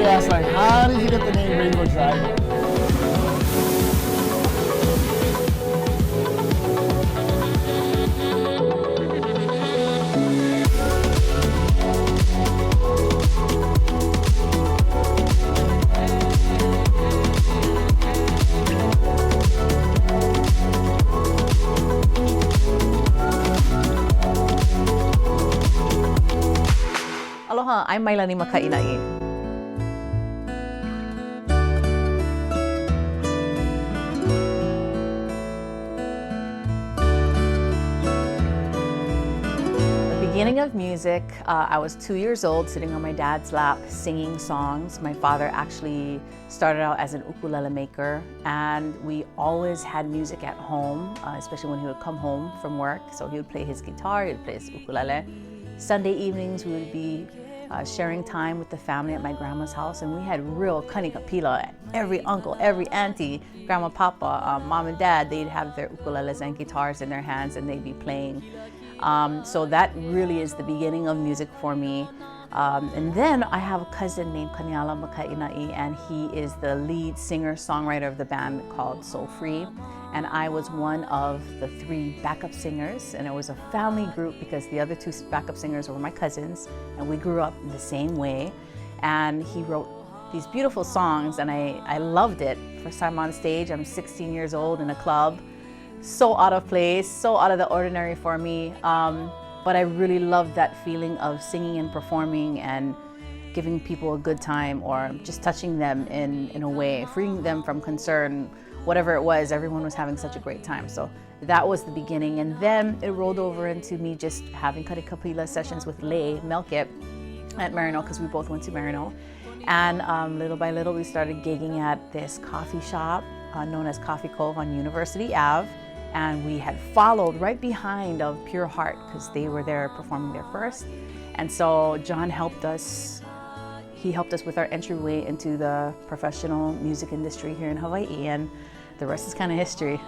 Somebody asked, like, how did you get the name Rainbow Dragon? Aloha, I'm Mailani Makainai. Beginning of music, I was 2 years old sitting on my dad's lap singing songs. My father actually started out as an ukulele maker, and we always had music at home, especially when he would come home from work. So he would play his guitar, he would play his ukulele. Sunday evenings we would be sharing time with the family at my grandma's house, and we had real kanikapila. Every uncle, every auntie, grandma, papa, mom and dad, they'd have their ukuleles and guitars in their hands and they'd be playing. So that really is the beginning of music for me. And then I have a cousin named Kaniala Makainai, and he is the lead singer-songwriter of the band called Soul Free. And I was one of the 3 backup singers, and it was a family group because the other 2 backup singers were my cousins, and we grew up in the same way. And he wrote these beautiful songs, and I loved it. First time on stage, I'm 16 years old in a club. So out of place, so out of the ordinary for me. But I really loved that feeling of singing and performing and giving people a good time, or just touching them in a way, freeing them from concern, whatever it was. Everyone was having such a great time. So that was the beginning. And then it rolled over into me just having kanikapila sessions with Lay Melkit at Marino, because we both went to Marino. And little by little, we started gigging at this coffee shop known as Coffee Cove on University Ave. And we had followed right behind of Pure Heart because they were there performing there first. And so John helped us. He helped us with our entryway into the professional music industry here in Hawaii, and the rest is kind of history.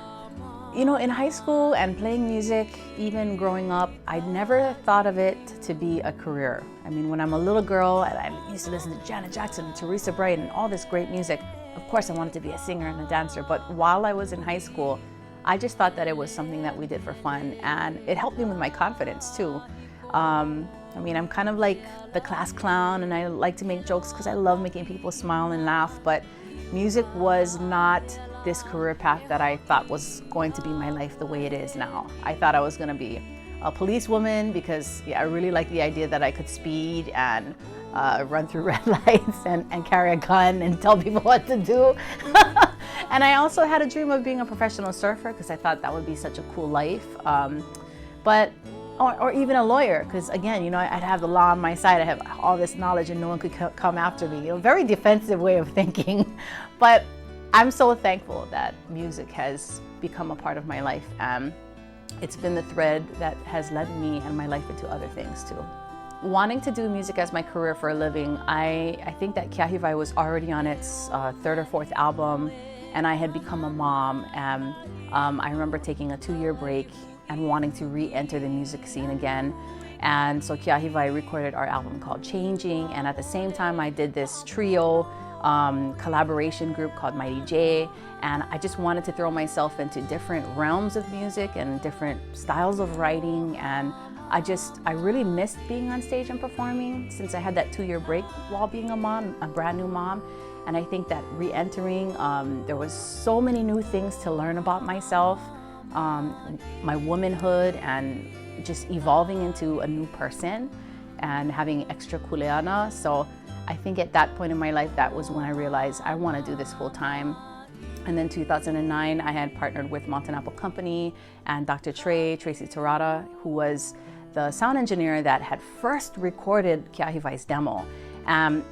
You know, in high school and playing music, even growing up, I never thought of it to be a career. I mean, when I'm a little girl, and I used to listen to Janet Jackson and Teresa Bright and all this great music, of course I wanted to be a singer and a dancer. But while I was in high school, I just thought that it was something that we did for fun, and it helped me with my confidence too. I mean, I'm kind of like the class clown, and I like to make jokes because I love making people smile and laugh, but music was not this career path that I thought was going to be my life the way it is now. I thought I was going to be a policewoman because I really like the idea that I could speed and run through red lights and carry a gun and tell people what to do. And I also had a dream of being a professional surfer because I thought that would be such a cool life. Or even a lawyer, because again, you know, I'd have the law on my side. I have all this knowledge and no one could come after me. You know, very defensive way of thinking. But I'm so thankful that music has become a part of my life. It's been the thread that has led me and my life into other things too. Wanting to do music as my career for a living, I think that Kiahivai was already on its 3rd or 4th album, and I had become a mom. And I remember taking a 2-year break and wanting to re-enter the music scene again. And so Kiahivai recorded our album called Changing, and at the same time I did this trio collaboration group called Mighty J, and I just wanted to throw myself into different realms of music and different styles of writing, and I really missed being on stage and performing since I had that 2-year break while being a mom, a brand new mom. And I think that re-entering, there was so many new things to learn about myself, my womanhood, and just evolving into a new person and having extra kuleana. So I think at that point in my life, that was when I realized I want to do this full time. And then 2009, I had partnered with Mountain Apple Company and Dr. Tracy Terada, who was the sound engineer that had first recorded Kiahivai's demo.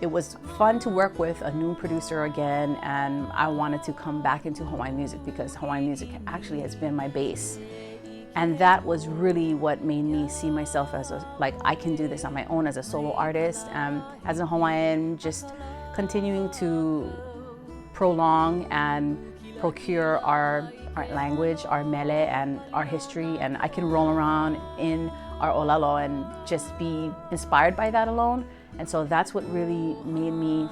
It was fun to work with a new producer again, and I wanted to come back into Hawaiian music because Hawaiian music actually has been my base. And that was really what made me see myself as I can do this on my own as a solo artist. As a Hawaiian, just continuing to prolong and procure our language, our mele, and our history, and I can roll around in our olalo and just be inspired by that alone. And so that's what really made me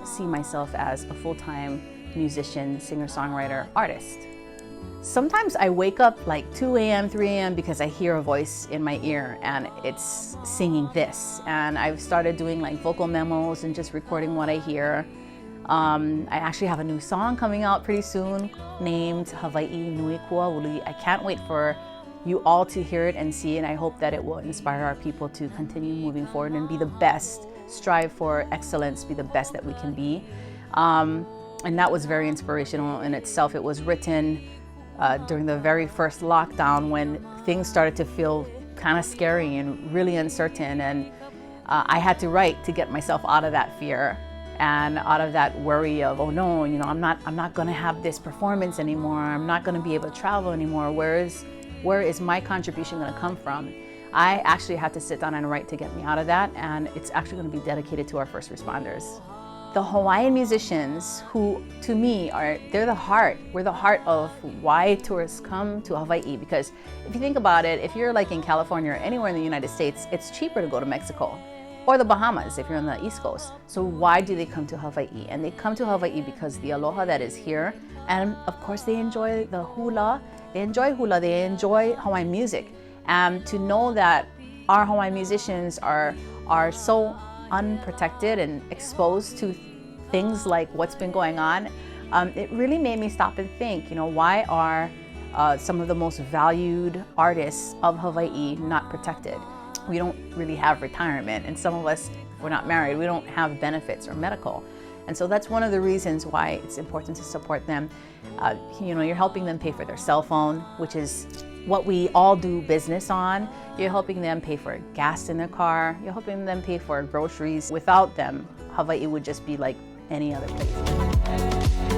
see myself as a full-time musician, singer-songwriter, artist. Sometimes I wake up like 2 a.m., 3 a.m. because I hear a voice in my ear and it's singing this. And I've started doing like vocal memos and just recording what I hear. I actually have a new song coming out pretty soon named Hawaii Nui Kua Uli. I can't wait for you all to hear it and see it. I hope that it will inspire our people to continue moving forward and be the best, strive for excellence, be the best that we can be. And that was very inspirational in itself. It was written during the very first lockdown when things started to feel kind of scary and really uncertain. And I had to write to get myself out of that fear and out of that worry of, oh no, I'm not gonna have this performance anymore. I'm not gonna be able to travel anymore. Where is my contribution gonna come from? I actually had to sit down and write to get me out of that, and it's actually gonna be dedicated to our first responders. The Hawaiian musicians, who to me they're the heart. We're the heart of why tourists come to Hawaii, because if you think about it, if you're like in California or anywhere in the United States, it's cheaper to go to Mexico or the Bahamas if you're on the East Coast. So why do they come to Hawaii? And they come to Hawaii because the aloha that is here, and of course they enjoy the hula, they enjoy Hawaiian music. And to know that our Hawaiian musicians are so unprotected and exposed to things like what's been going on, it really made me stop and think, why are some of the most valued artists of Hawaii not protected? We don't really have retirement, and some of us, if we're not married, we don't have benefits or medical. And so that's one of the reasons why it's important to support them. You're helping them pay for their cell phone, which is what we all do business on. You're helping them pay for gas in their car. You're helping them pay for groceries. Without them, Hawaii would just be like any other place.